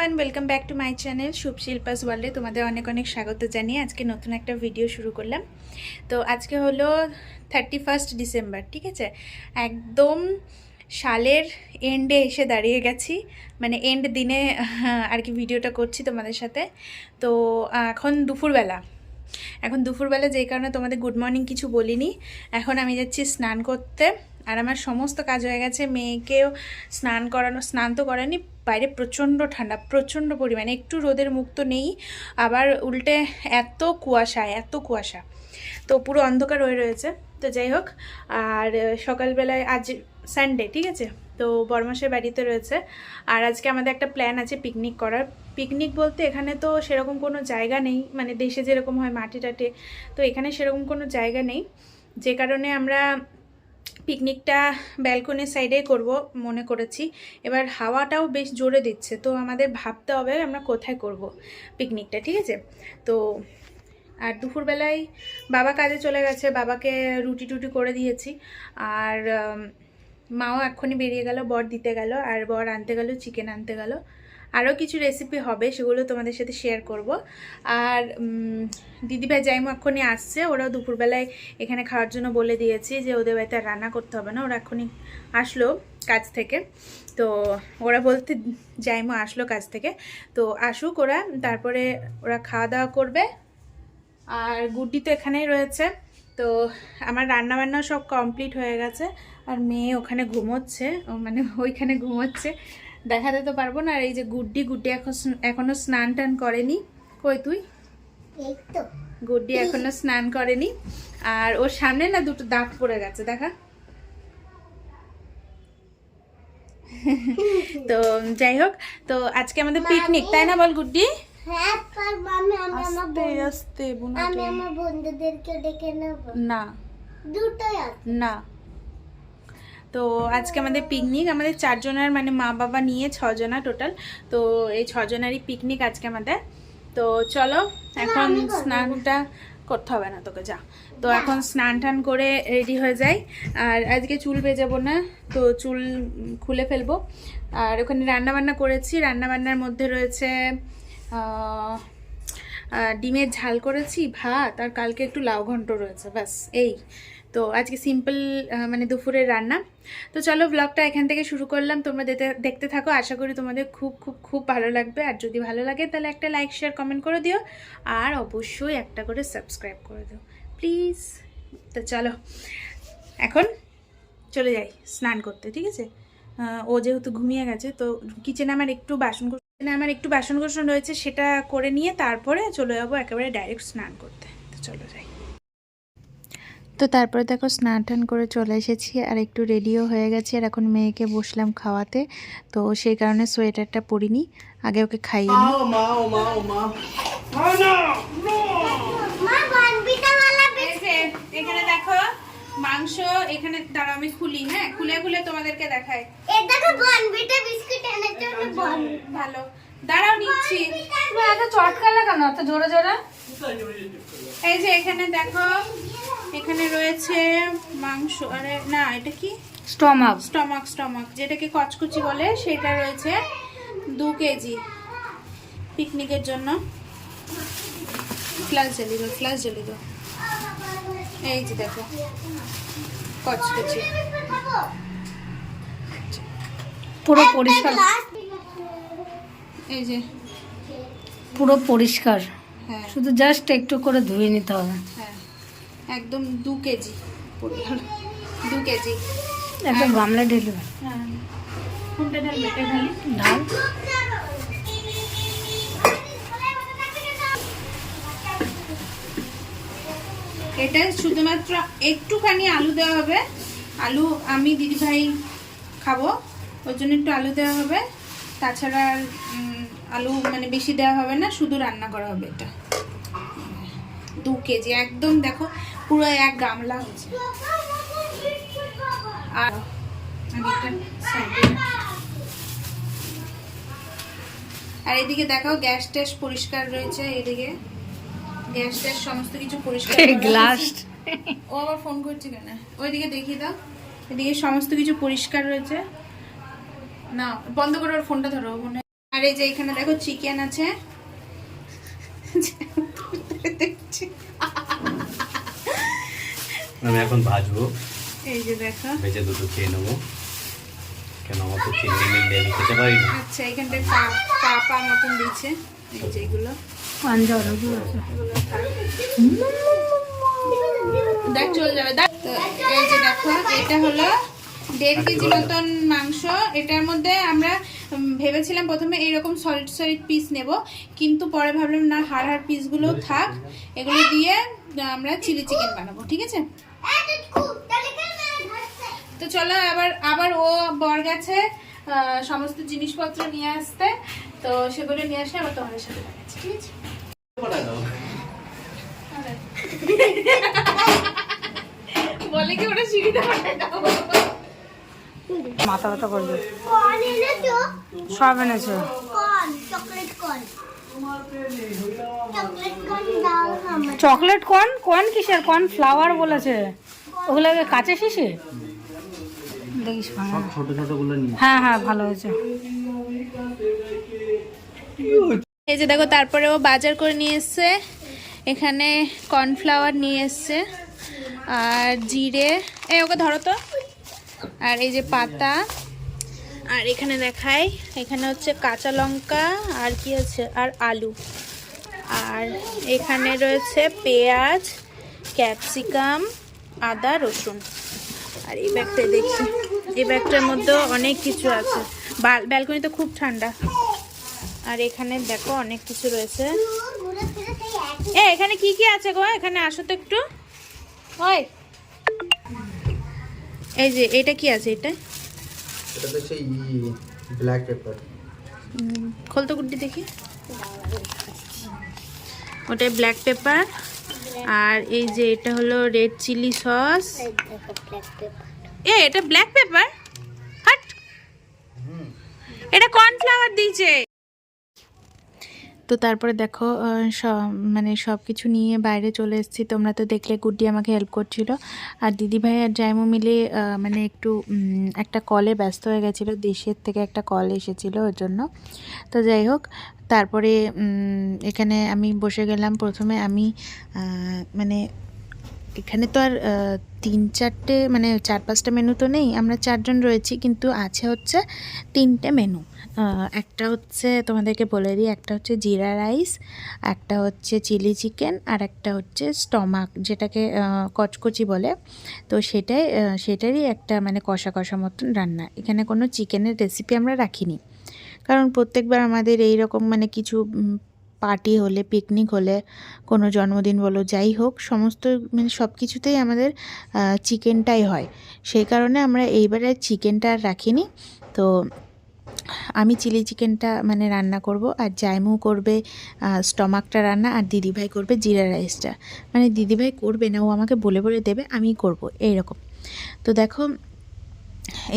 Everyone, welcome back to my channel শুভ শিল্পাস ওয়ার্ল্ডে তোমাদের অনেক অনেক স্বাগত জানিয়ে আজকে নতুন একটা ভিডিও শুরু করলাম। তো আজকে হলো 31 ডিসেম্বর, ঠিক আছে? একদম সালের এন্ডে এসে দাঁড়িয়ে গেছি, মানে এন্ড দিনে আর কি ভিডিওটা করছি তোমাদের সাথে। তো এখন দুপুরবেলা যেই কারণে তোমাদের গুড মর্নিং কিছু বলিনি। এখন আমি যাচ্ছি স্নান করতে, আর আমার সমস্ত কাজ হয়ে গেছে। মেয়েকেও স্নান তো করানি, বাইরে প্রচণ্ড ঠান্ডা, প্রচণ্ড পরিমাণে, একটু রোদের মুখ তো নেই, আবার উল্টে এত কুয়াশা, তো পুরো অন্ধকার হয়ে রয়েছে। তো যাই হোক, আর সকালবেলায় আজ সানডে, ঠিক আছে, তো বরমাসের বাড়িতে রয়েছে। আর আজকে আমাদের একটা প্ল্যান আছে পিকনিক করার। পিকনিক বলতে এখানে তো সেরকম কোনো জায়গা নেই, মানে দেশে যেরকম হয় মাঠে টাটে, তো এখানে সেরকম কোনো জায়গা নেই, যে কারণে আমরা পিকনিকটা ব্যালকনির সাইডেই করব মনে করেছি। এবার হাওয়াটাও বেশ জোরে দিচ্ছে, তো আমাদের ভাবতে হবে আমরা কোথায় করব পিকনিকটা, ঠিক আছে? তো আর দুপুরবেলায় বাবা কাজে চলে গেছে, বাবাকে রুটি টুটি করে দিয়েছি। আর মাও এক্ষুনি বেরিয়ে গেল, বর দিতে গেল, আর বর আনতে গেল, চিকেন আনতে গেল। আরও কিছু রেসিপি হবে, সেগুলো তোমাদের সাথে শেয়ার করব। আর দিদিভাই জাইমা এক্ষুনি আসছে, ওরাও দুপুরবেলায় এখানে খাওয়ার জন্য বলে দিয়েছি যে ওদের বাড়িতে রান্না করতে হবে না, ওরা এক্ষুনি আসলো কাজ থেকে। তো ওরা বলতে জাইমা আসলো কাজ থেকে, তো আসুক ওরা, তারপরে ওরা খাওয়া দাওয়া করবে। আর গুড্ডি তো এখানেই রয়েছে। তো আমার রান্নাবান্নাও সব কমপ্লিট হয়ে গেছে, আর মেয়ে ওখানে ঘুমোচ্ছে, মানে ওইখানে ঘুমোচ্ছে, দেখাতে তো পারবো না। আর এই যে গুড্ডি এখনো স্নান টান করেনি। কই তুই? গুড্ডি এখনো স্নান করেনি, আর ওর সামনে না দুটো দাগ পড়ে গেছে, দেখা। তো যাই হোক, তো আজকে আমাদের পিকনিক, তাই না বল গুড্ডি? না না, তো আজকে আমাদের পিকনিক, আমাদের 4 জনের, মানে মা বাবা নিয়ে 6 জনা টোটাল। তো এই 6 জনারই পিকনিক আজকে আমাদের। তো চলো এখন স্নানটা করতে হবে না তোকে, যা। তো এখন স্নান টান করে রেডি হয়ে যাই। আর আজকে চুল ভেজাবো না, তো চুল খুলে ফেলবো। আর ওখানে রান্নাবান্না করেছি, রান্নাবান্নার মধ্যে রয়েছে ডিমের ঝাল করেছি, ভাত, আর কালকে একটু লাউ ঘন্ট রয়েছে, ব্যাস এই। তো আজকে সিম্পল মানে দুপুরের রান্না। তো চলো ব্লগটা এখান থেকে শুরু করলাম, তোমরা দেখতে থাকো, আশা করি তোমাদের খুব খুব খুব ভালো লাগবে। আর যদি ভালো লাগে তাহলে একটা লাইক শেয়ার কমেন্ট করে দিও, আর অবশ্যই একটা করে সাবস্ক্রাইব করে দিও প্লিজ। তো চলো এখন চলে যাই স্নান করতে, ঠিক আছে? ও যেহেতু ঘুমিয়ে গেছে, তো কিচেনে আমার একটু বাসন কোসন রয়েছে, সেটা করে নিয়ে তারপরে চলে যাবো একেবারে ডাইরেক্ট স্নান করতে। তো চলো যাই। তো তারপরে দেখো স্নান টান করে চলে এসেছি, আর একটু রেডিও হয়ে গেছি, আর এখন মেয়েকে বসলাম খাওয়াতে। তো সেই কারণে সোয়েটারটা পরিনি, আগে ওকে খাইয়ে নিই। এখানে দেখো মাংস, এখানে দাঁড়া আমি খুলি, হ্যাঁ, খুলে তোমাদেরকে দেখাই। ভালো দাঁড়াও, নিচ্ছি। চটকা লাগানো এত জোরে জোরে। এই যে এখানে দেখো, এখানে রয়েছে মাংস, আরে না এটা কি, স্টমাক যেটাকে কচকুচি বলে, সেটা রয়েছে 2 কেজি পিকনিকের জন্য। ফ্লাশ জ্বালি দাও। এই যে দেখো কচকুচি, পুরো পরিষ্কার, এই যে পুরো পরিষ্কার, হ্যাঁ, শুধু জাস্ট একটু করে ধুয়ে নিতে হবে। হ্যাঁ একদম 2 কেজি, 2 কেজি একটা গামলা ঢেলে। হ্যাঁ, কোনটা ঢালবে? এটা ঢালি, ঢাল। এটা শুধুমাত্র একটুখানি আলু দেওয়া হবে। আলু আমি দিদিভাই খাবো, ওই জন্য একটু আলু দেওয়া হবে, তাছাড়া আলু মানে বেশি দেওয়া হবে না, শুধু রান্না করা হবে। এটা 2 কেজি একদম, দেখো পুরো 1 গামলা হচ্ছে। আর আমি একটা সাইডে, আর এদিকে দেখো গ্যাস ট্যাস পরিষ্কার রয়েছে, এদিকে গ্যাস ট্যাস সমস্ত কিছু পরিষ্কার। গ্লাস, ও আবার ফোন করছে কেন? ওইদিকে দেখিয়ে দাও, এদিকে সমস্ত কিছু পরিষ্কার রয়েছে। না বন্ধ করো, ওর ফোনটা ধরো, মনে আর এই যে এখানে দেখো চিকেন আছে, আমি এখন ভাজবো। এই যে দেখো ভেজে দুটো খেয়ে নেবো, কেন আমার তো চিংড়ি মিংড়ি আমি খেতে পারি না। আচ্ছা এখানটায় পা মতন দিচ্ছে, এই যে এগুলো দেখ চলে যাবে। তো এই যে দেখো এটা হলো 1.5 কেজি মতন মাংস। এটার মধ্যে আমরা ভেবেছিলাম প্রথমে এইরকম সলিড সলিড পিস নেব, কিন্তু পরে ভাবলাম না, হাড় পিসগুলো থাক, এগুলো দিয়ে আমরা চিলি চিকেন বানাবো, ঠিক আছে? তো চলো আবার ও বর গেছে সমস্ত জিনিসপত্র নিয়ে আসতে, তো সেগুলো নিয়ে আসলে আবার তোমাদের সাথে দেখাচ্ছি, ঠিক আছে? বলে কি ওটা সিঁড়িতে মাথা ব্যথা করবে। সব এনেছো? Chocolate corn? কর্ন কিসের কর্ন? ফ্লাওয়ার বলেছে ওগুলো কাঁচে শিশে দেখিস। ছোট ছোট গুলো নিয়ে, হ্যাঁ হ্যাঁ ভালো হয়েছে। এই যে দেখো তারপরে ও বাজার করে নিয়ে এসছে, এখানে কর্নফ্লাওয়ার নিয়ে এসছে আর জিরে, ওকে ধরো তো, আর এই যে পাতা, আর এখানে দেখাই এখানে হচ্ছে কাঁচা লঙ্কা, আর কি আছে, আর আলু, আর এখানে রয়েছে পেঁয়াজ, ক্যাপসিকাম, আদা, রসুন। আর এই ব্যাগটা দেখি, এই ব্যাগটার মধ্যেও অনেক কিছু আছে, ব্যালকনি তো খুব ঠান্ডা। আর এখানে দেখো অনেক কিছু রয়েছে। এখানে কি কি আছে গো? এখানে আসো তো একটু। ওই এই যে এটা কি আছে? এটা তো সেই ব্ল্যাক পেপার। খোল তো গুড্ডি দেখি। ওটাই ব্ল্যাক পেপার। আর এই যে এটা হলো রেড চিলি সস। এটা ব্ল্যাক পেপার? হাট, এটা কর্নফ্লাওয়ার দিয়েছে। তো তারপরে দেখো মানে সব কিছু নিয়ে বাইরে চলে এসেছি। তোমরা তো দেখলে গুড্ডি আমাকে হেল্প করছিল, আর দিদিভাই আর জাইমু মিলে মানে একটু একটা কলে ব্যস্ত হয়ে গেছিলো, দেশের থেকে একটা কল এসেছিলো ওর জন্য। তো যাই হোক, তারপরে এখানে আমি বসে গেলাম। প্রথমে আমি মানে এখানে তো আর 3-4টে মানে 4-5টা মেনু তো নেই, আমরা 4 জন রয়েছি, কিন্তু আছে হচ্ছে 3টে মেনু। একটা হচ্ছে তোমাদেরকে বলে দিই, একটা হচ্ছে জিরা রাইস, একটা হচ্ছে চিলি চিকেন, আর একটা হচ্ছে স্টমাক, যেটাকে কচকচি বলে। তো সেটারই একটা মানে কষা কষা মতন রান্না। এখানে কোনো চিকেনের রেসিপি আমরা রাখিনি, কারণ প্রত্যেকবার আমাদের এই রকম মানে কিছু পার্টি হলে, পিকনিক হলে, কোনো জন্মদিন বলো, যাই হোক, সমস্ত মানে সব কিছুতেই আমাদের চিকেনটাই হয়। সেই কারণে আমরা এইবারে চিকেনটা আর রাখিনি। তো আমি চিলি চিকেনটা মানে রান্না করব, আর জাইমু করবে স্টমাকটা রান্না, আর দিদিভাই করবে জিরা রাইসটা। মানে দিদিভাই করবে না, ও আমাকে বলে বলে দেবে, আমি করব এইরকম। তো দেখো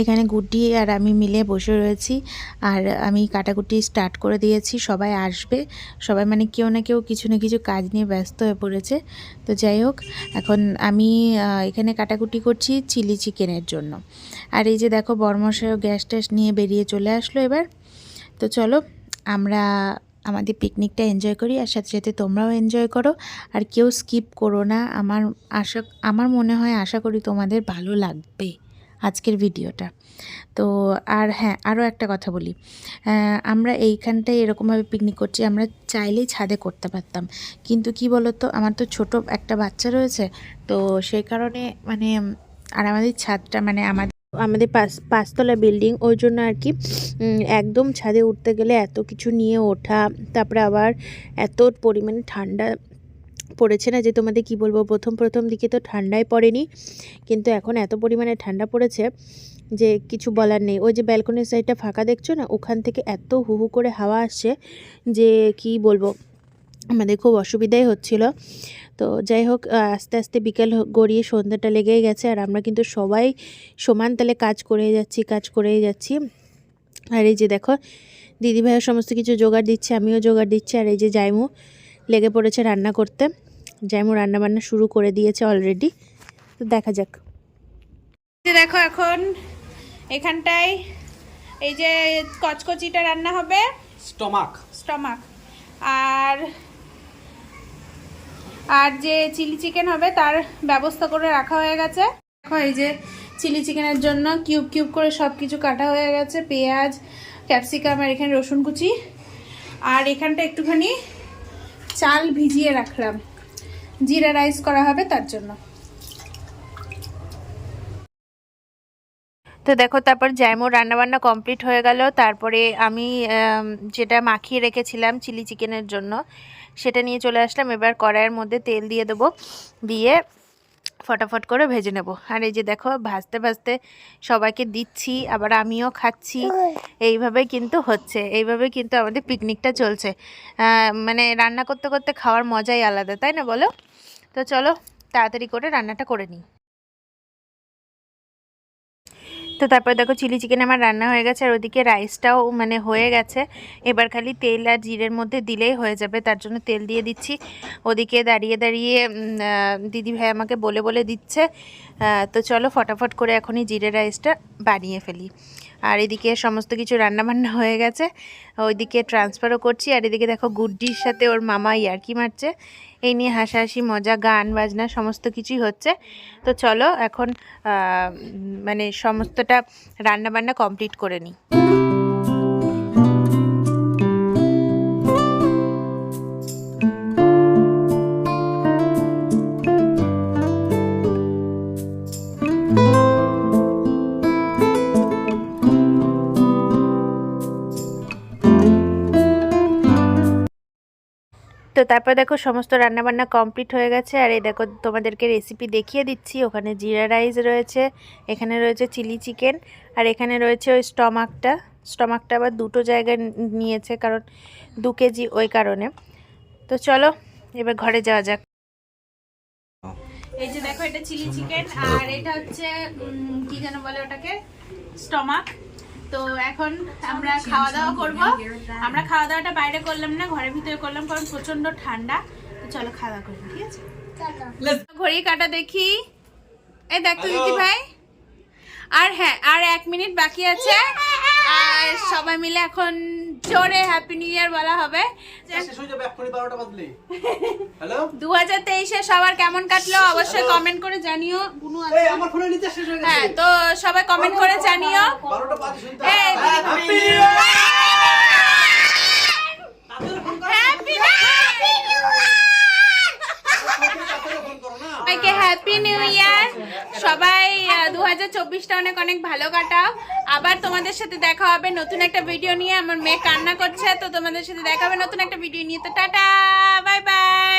এখানে গুড্ডি আর আমি মিলে বসে রয়েছি, আর আমি কাটাকুটি স্টার্ট করে দিয়েছি। সবাই আসবে, সবাই মানে কেউ না কেউ কিছু না কিছু কাজ নিয়ে ব্যস্ত হয়ে পড়েছে। তো যাই হোক, এখন আমি এখানে কাটাকুটি করছি চিলি চিকেনের জন্য। আর এই যে দেখো বরমশাইও গ্যাস ট্যাস নিয়ে বেরিয়ে চলে আসলো এবার। তো চলো আমরা আমাদের পিকনিকটা এনজয় করি, আর সাথে সাথে তোমরাও এনজয় করো, আর কেউ স্কিপ করো না। আমার মনে হয়, আশা করি তোমাদের ভালো লাগবে আজকের ভিডিওটা। তো আর হ্যাঁ, আরও একটা কথা বলি, আমরা এইখানটায় এরকমভাবে পিকনিক করছি, আমরা চাইলেই ছাদে করতে পারতাম, কিন্তু কি বলো তো, আমার তো ছোট একটা বাচ্চা রয়েছে, তো সেই কারণে মানে, আর আমাদের ছাদটা মানে আমাদের পাঁচতলা বিল্ডিং, ওই জন্য আর কি একদম ছাদে উঠতে গেলে এত কিছু নিয়ে ওঠা, তারপরে আবার এত পরিমাণে ঠান্ডা পড়েছে না যে তোমাদের কি বলবো। প্রথম দিকে তো ঠান্ডাই পড়েনি, কিন্তু এখন এত পরিমাণে ঠান্ডা পড়েছে যে কিছু বলার নেই। ওই যে ব্যালকনির সাইডটা ফাঁকা দেখছো না, ওখান থেকে এত হু হু করে হাওয়া আসছে যে কি বলবো, আমাদের খুব অসুবিধাই হচ্ছিল। তো যাই হোক, আস্তে আস্তে বিকেল গড়িয়ে সন্ধ্যাটা লেগেই গেছে, আর আমরা কিন্তু সবাই সমান তালে কাজ করেই যাচ্ছি। আর এই যে দেখো দিদিভাইয়ের সমস্ত কিছু জোগাড় দিচ্ছে, আমিও জোগাড় দিচ্ছি, আর এই যে জাইমু লেগে পড়েছে রান্না করতে। জাইমু রান্নাবান্না শুরু করে দিয়েছে অলরেডি, তো দেখা যাক। দেখো এখন এখানটায় এই যে কচকচিটা রান্না হবে, স্টমাক। আর যে চিলি চিকেন হবে তার ব্যবস্থা করে রাখা হয়ে গেছে। দেখো এই যে চিলি চিকেনের জন্য কিউব কিউব করে সব কিছু কাটা হয়ে গেছে, পেঁয়াজ, ক্যাপসিকাম, আর এখানে রসুন কুচি, আর এখানটা একটুখানি চাল ভিজিয়ে রাখলাম, জিরা রাইস করা হবে তার জন্য। তো দেখো তারপর জ্যামও রান্নাবান্না কমপ্লিট হয়ে গেল। তারপরে আমি যেটা মাখিয়ে রেখেছিলাম চিলি চিকেনের জন্য সেটা নিয়ে চলে আসলাম। এবার কড়াইয়ের মধ্যে তেল দিয়ে দেবো, দিয়ে ফটাফট করে ভেজে নেব। আর এই যে দেখো ভাজতে ভাজতে সবাইকে দিচ্ছি, আবার আমিও খাচ্ছি, এইভাবে কিন্তু হচ্ছে, এইভাবে কিন্তু আমাদের পিকনিকটা চলছে। মানে রান্না করতে করতে খাওয়ার মজাই আলাদা, তাই না বলো? তো চলো তাড়াতাড়ি করে রান্নাটা করে নিই। তো তারপর দেখো চিলি চিকেন আমার রান্না হয়ে গেছে, আর ওদিকে রাইসটাও মানে হয়ে গেছে। এবার খালি তেল আর জিরের মধ্যে দিলেই হয়ে যাবে, তার জন্য তেল দিয়ে দিচ্ছি। ওদিকে দাঁড়িয়ে দাঁড়িয়ে দিদি ভাই আমাকে বলে বলে দিচ্ছে। তো চলো ফটাফট করে এখনই জিরে রাইসটা বানিয়ে ফেলি। আর এদিকে সমস্ত কিছু রান্নাবান্না হয়ে গেছে, ওইদিকে ট্রান্সফারও করছি। আর এদিকে দেখো গুড্ডির সাথে ওর মামা ইয়ার্কি মারছে, এই নিয়ে হাসাহাসি, মজা, গান বাজনা সমস্ত কিছুই হচ্ছে। তো চলো এখন মানে সমস্তটা রান্নাবান্না কমপ্লিট করে নিই। তো তারপর দেখো সমস্ত রান্নাবান্না কমপ্লিট হয়ে গেছে। আর এই দেখো তোমাদেরকে রেসিপি দেখিয়ে দিচ্ছি। ওখানে জিরা রাইস রয়েছে, এখানে রয়েছে চিলি চিকেন, আর এখানে রয়েছে ওই স্টমাকটা আবার দুটো জায়গায় নিয়েছে, কারণ 2 কেজি, ওই কারণে। তো চলো এবার ঘরে যাওয়া যাক। এই যে দেখো এটা চিলি চিকেন, আর এটা হচ্ছে কি যেন বলে ওটাকে, স্টমাক। তো এখন আমরা খাওয়া দাওয়া করবো। আমরা খাওয়া দাওয়াটা বাইরে করলাম না, ঘরের ভিতরে করলাম, কারণ প্রচন্ড ঠান্ডা। তো চলো খাওয়া দাওয়া করবো, ঠিক আছে? ঘড়ি কাটা দেখি, এই দেখো দিদি ভাই, আর হ্যাঁ আর 1 মিনিট বাকি আছে। আর সবাই মিলে এখন জোরে হ্যাপি নিউ ইয়ার বলা হবে। 2023-এ সবার কেমন কাটলো অবশ্যই কমেন্ট করে জানিও। বুনু আছে, হ্যাঁ, তো সবাই কমেন্ট করে জানিও। সবাইকে হ্যাপি নিউ ইয়ার। সবাই 2024টা অনেক অনেক ভালো কাটাও। আবার তোমাদের সাথে দেখা হবে নতুন একটা ভিডিও নিয়ে। আমার মেয়ে কান্না করছে, তো তোমাদের সাথে দেখা হবে নতুন একটা ভিডিও নিয়ে। তো টাটা, বাই বাই।